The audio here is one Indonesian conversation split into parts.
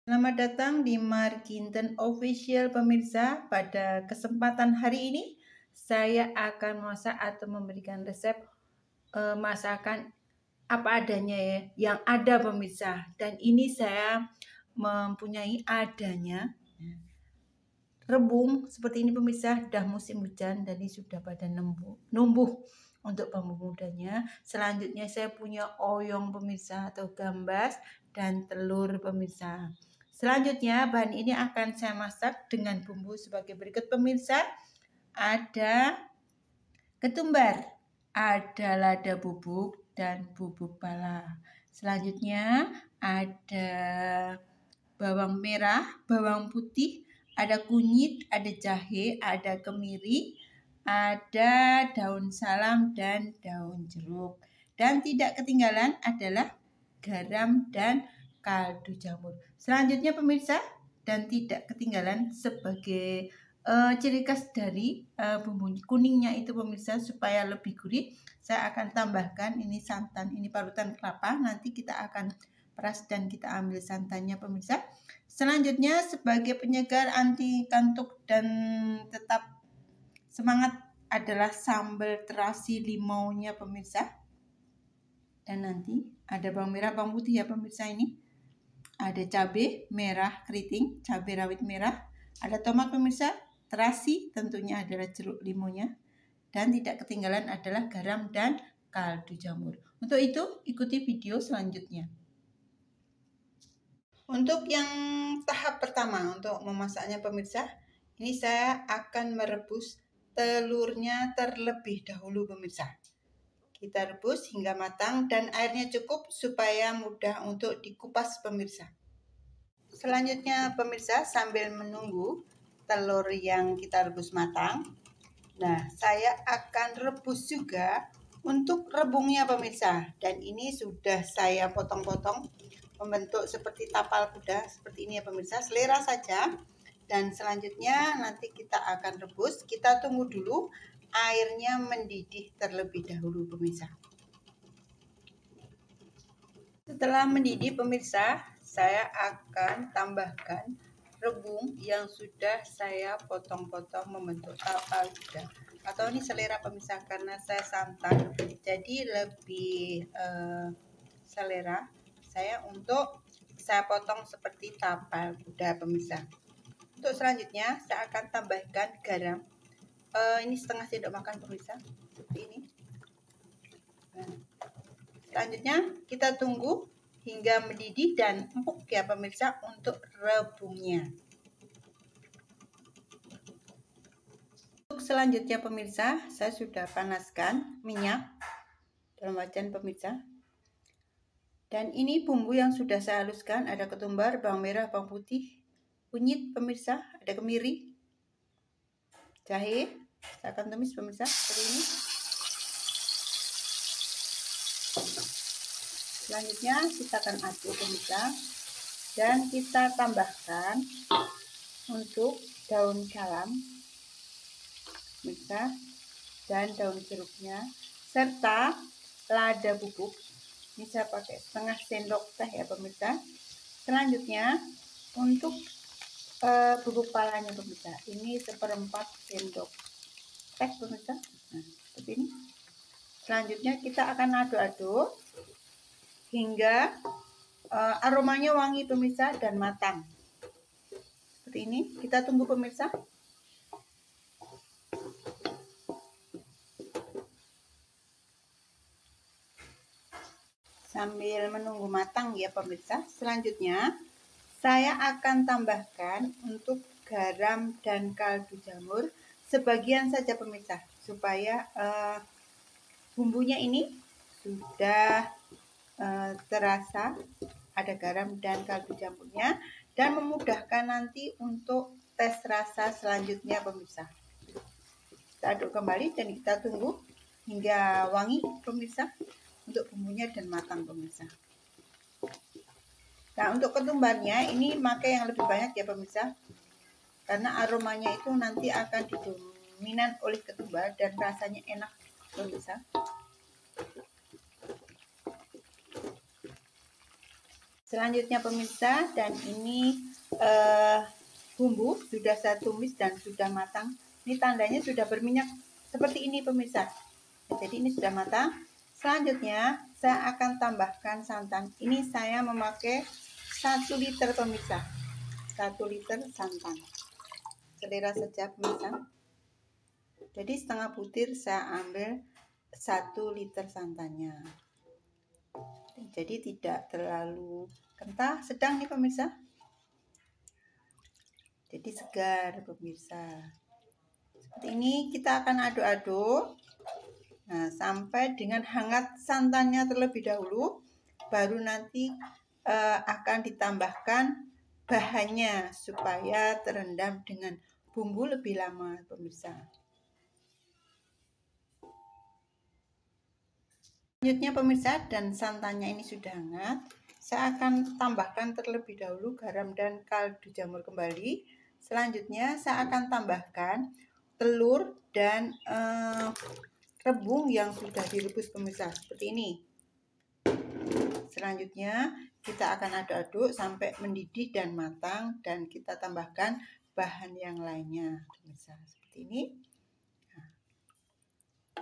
Selamat datang di Markinten Official pemirsa. Pada kesempatan hari ini saya akan masak atau memberikan resep masakan apa adanya ya, yang ada pemirsa. Dan ini saya mempunyai adanya rebung seperti ini pemirsa. Dah musim hujan dan ini sudah pada numbuh untuk bambu mudanya. Selanjutnya saya punya oyong pemirsa atau gambas dan telur pemirsa. Selanjutnya bahan ini akan saya masak dengan bumbu sebagai berikut pemirsa. Ada ketumbar, ada lada bubuk dan bubuk pala. Selanjutnya ada bawang merah, bawang putih, ada kunyit, ada jahe, ada kemiri, ada daun salam dan daun jeruk. Dan tidak ketinggalan adalah garam dan kaldu jamur. Selanjutnya pemirsa, dan tidak ketinggalan sebagai ciri khas dari bumbu kuningnya itu pemirsa, supaya lebih gurih, saya akan tambahkan ini santan, ini parutan kelapa. Nanti kita akan peras dan kita ambil santannya pemirsa. Selanjutnya sebagai penyegar anti kantuk dan tetap semangat adalah sambal terasi limaunya pemirsa. Dan nanti ada bawang merah, bawang putih ya pemirsa ini. Ada cabai merah keriting, cabai rawit merah. Ada tomat pemirsa, terasi tentunya adalah jeruk limunya. Dan tidak ketinggalan adalah garam dan kaldu jamur. Untuk itu ikuti video selanjutnya. Untuk yang tahap pertama untuk memasaknya pemirsa, ini saya akan merebus telurnya terlebih dahulu pemirsa. Kita rebus hingga matang dan airnya cukup supaya mudah untuk dikupas pemirsa. Selanjutnya pemirsa, sambil menunggu telur yang kita rebus matang, nah saya akan rebus juga untuk rebungnya pemirsa. Dan ini sudah saya potong-potong membentuk seperti tapal kuda seperti ini ya pemirsa, selera saja. Dan selanjutnya nanti kita akan rebus, kita tunggu dulu airnya mendidih terlebih dahulu pemirsa. Setelah mendidih pemirsa, saya akan tambahkan rebung yang sudah saya potong-potong membentuk tapal kuda, atau ini selera pemirsa, karena saya santan jadi lebih selera saya untuk saya potong seperti tapal kuda pemirsa. Untuk selanjutnya saya akan tambahkan garam, ini setengah sendok makan pemirsa, seperti ini. Nah, selanjutnya kita tunggu hingga mendidih dan empuk ya pemirsa untuk rebungnya. Untuk selanjutnya pemirsa, saya sudah panaskan minyak dalam wajan pemirsa. Dan ini bumbu yang sudah saya haluskan, ada ketumbar, bawang merah, bawang putih, kunyit pemirsa, ada kemiri, jahe. Saya akan tumis pemirsa seperti ini. Selanjutnya kita akan aduk pemirsa, dan kita tambahkan untuk daun salam pemirsa dan daun jeruknya, serta lada bubuk. Ini saya pakai setengah sendok teh ya pemirsa. Selanjutnya untuk bubuk palanya pemirsa, ini seperempat sendok teh pemirsa. Nah, seperti ini. Selanjutnya kita akan aduk-aduk hingga aromanya wangi pemirsa dan matang. Seperti ini. Kita tunggu pemirsa. Sambil menunggu matang ya pemirsa, selanjutnya saya akan tambahkan untuk garam dan kaldu jamur sebagian saja pemirsa, supaya bumbunya ini sudah terasa ada garam dan kaldu jamurnya, dan memudahkan nanti untuk tes rasa selanjutnya pemirsa. Kita aduk kembali dan kita tunggu hingga wangi pemirsa untuk bumbunya dan matang pemirsa. Nah, untuk ketumbarnya ini pakai yang lebih banyak ya pemirsa, karena aromanya itu nanti akan didominan oleh ketumbar dan rasanya enak pemirsa. Selanjutnya pemirsa, dan ini bumbu sudah saya tumis dan sudah matang. Ini tandanya sudah berminyak seperti ini pemirsa. Jadi ini sudah matang. Selanjutnya saya akan tambahkan santan. Ini saya memakai 1 liter pemirsa. 1 liter santan. Selera saja pemirsa. Jadi setengah butir saya ambil 1 liter santannya. Jadi tidak terlalu kental, sedang nih pemirsa. Jadi segar pemirsa. Seperti ini kita akan aduk-aduk. Nah, sampai dengan hangat santannya terlebih dahulu, baru nanti akan ditambahkan bahannya supaya terendam dengan bumbu lebih lama pemirsa. Selanjutnya pemirsa, dan santannya ini sudah hangat, saya akan tambahkan terlebih dahulu garam dan kaldu jamur kembali. Selanjutnya saya akan tambahkan telur dan rebung yang sudah direbus pemirsa, seperti ini. Selanjutnya kita akan aduk-aduk sampai mendidih dan matang, dan kita tambahkan bahan yang lainnya pemirsa, seperti ini. Nah,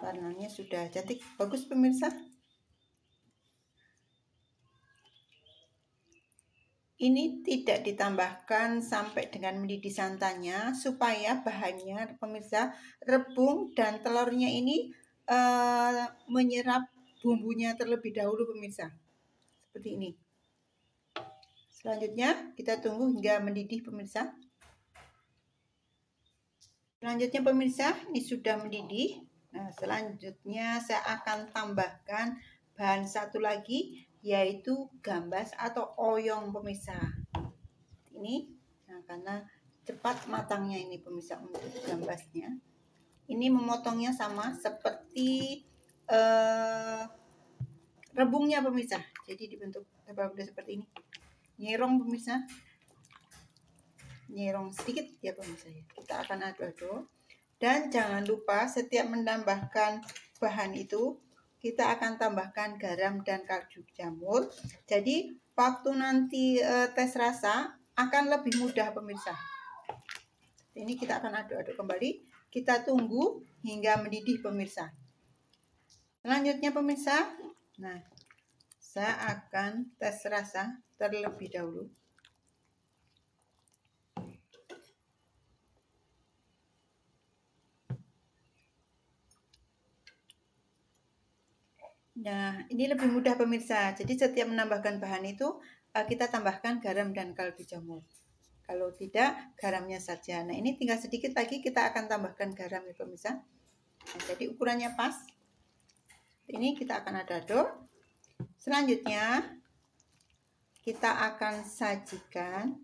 warnanya sudah cantik, bagus pemirsa. Ini tidak ditambahkan sampai dengan mendidih santannya, supaya bahannya pemirsa, rebung dan telurnya ini menyerap bumbunya terlebih dahulu pemirsa, seperti ini. Selanjutnya kita tunggu hingga mendidih pemirsa. Selanjutnya pemirsa, ini sudah mendidih. Nah, selanjutnya saya akan tambahkan bahan satu lagi, yaitu gambas atau oyong pemirsa. Ini, nah, karena cepat matangnya ini pemirsa untuk gambasnya. Ini memotongnya sama seperti rebungnya pemirsa. Jadi dibentuk tebal-tebal seperti ini. Nyerong pemirsa. Nyerong sedikit ya pemirsa. Kita akan aduk-aduk. Dan jangan lupa setiap menambahkan bahan itu, kita akan tambahkan garam dan kaldu jamur. Jadi waktu nanti tes rasa akan lebih mudah pemirsa. Ini kita akan aduk-aduk kembali. Kita tunggu hingga mendidih pemirsa. Selanjutnya pemirsa, nah saya akan tes rasa terlebih dahulu. Nah, ini lebih mudah pemirsa. Jadi setiap menambahkan bahan itu kita tambahkan garam dan kaldu jamur. Kalau tidak, garamnya saja. Nah, ini tinggal sedikit lagi kita akan tambahkan garam ya pemirsa. Nah, jadi ukurannya pas. Ini kita akan aduk-aduk. Selanjutnya kita akan sajikan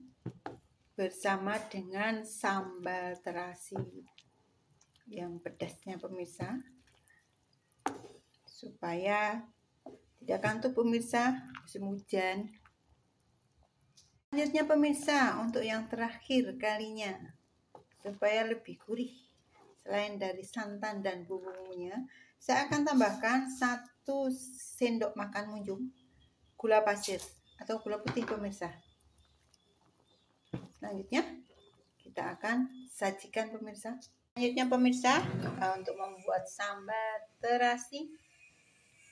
bersama dengan sambal terasi yang pedasnya pemirsa, supaya tidak kantuk pemirsa musim hujan. Selanjutnya pemirsa, untuk yang terakhir kalinya, supaya lebih gurih, selain dari santan dan bumbunya, saya akan tambahkan 1 sendok makan munjung gula pasir atau gula putih pemirsa. Selanjutnya kita akan sajikan pemirsa. Selanjutnya pemirsa, untuk membuat sambal terasi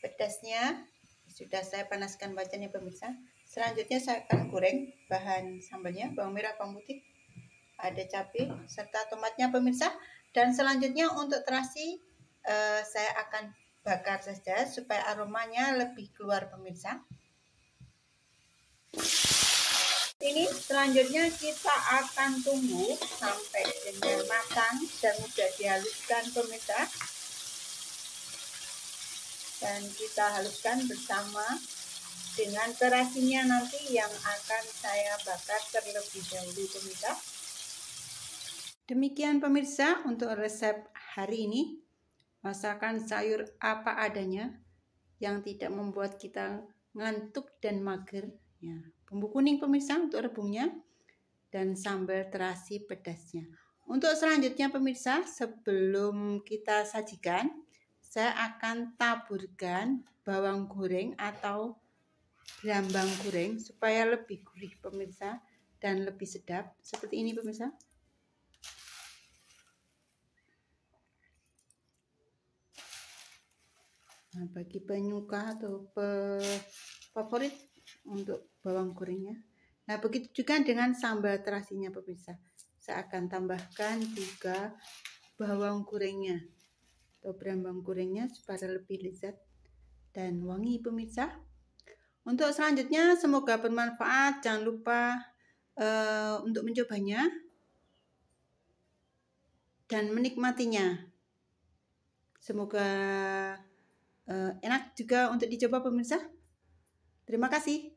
pedasnya sudah saya panaskan wajannya pemirsa. Selanjutnya saya akan goreng bahan sambalnya, bawang merah, bawang putih, ada cabai serta tomatnya pemirsa. Dan selanjutnya untuk terasi saya akan bakar saja supaya aromanya lebih keluar pemirsa. Ini selanjutnya kita akan tunggu sampai dengan matang dan mudah dihaluskan pemirsa. Dan kita haluskan bersama dengan terasinya nanti yang akan saya bakar terlebih dahulu pemirsa. Demikian pemirsa untuk resep hari ini. Masakan sayur apa adanya yang tidak membuat kita ngantuk dan mager. Ya, bumbu kuning pemirsa untuk rebungnya dan sambal terasi pedasnya. Untuk selanjutnya pemirsa, sebelum kita sajikan, saya akan taburkan bawang goreng atau brambang goreng supaya lebih gurih pemirsa dan lebih sedap. Seperti ini pemirsa. Nah, bagi penyuka atau favorit untuk bawang gorengnya. Nah, begitu juga dengan sambal terasinya pemirsa. Saya akan tambahkan juga bawang gorengnya atau brambang gorengnya supaya lebih lezat dan wangi pemirsa. Untuk selanjutnya semoga bermanfaat. Jangan lupa untuk mencobanya dan menikmatinya. Semoga enak juga untuk dicoba pemirsa. Terima kasih.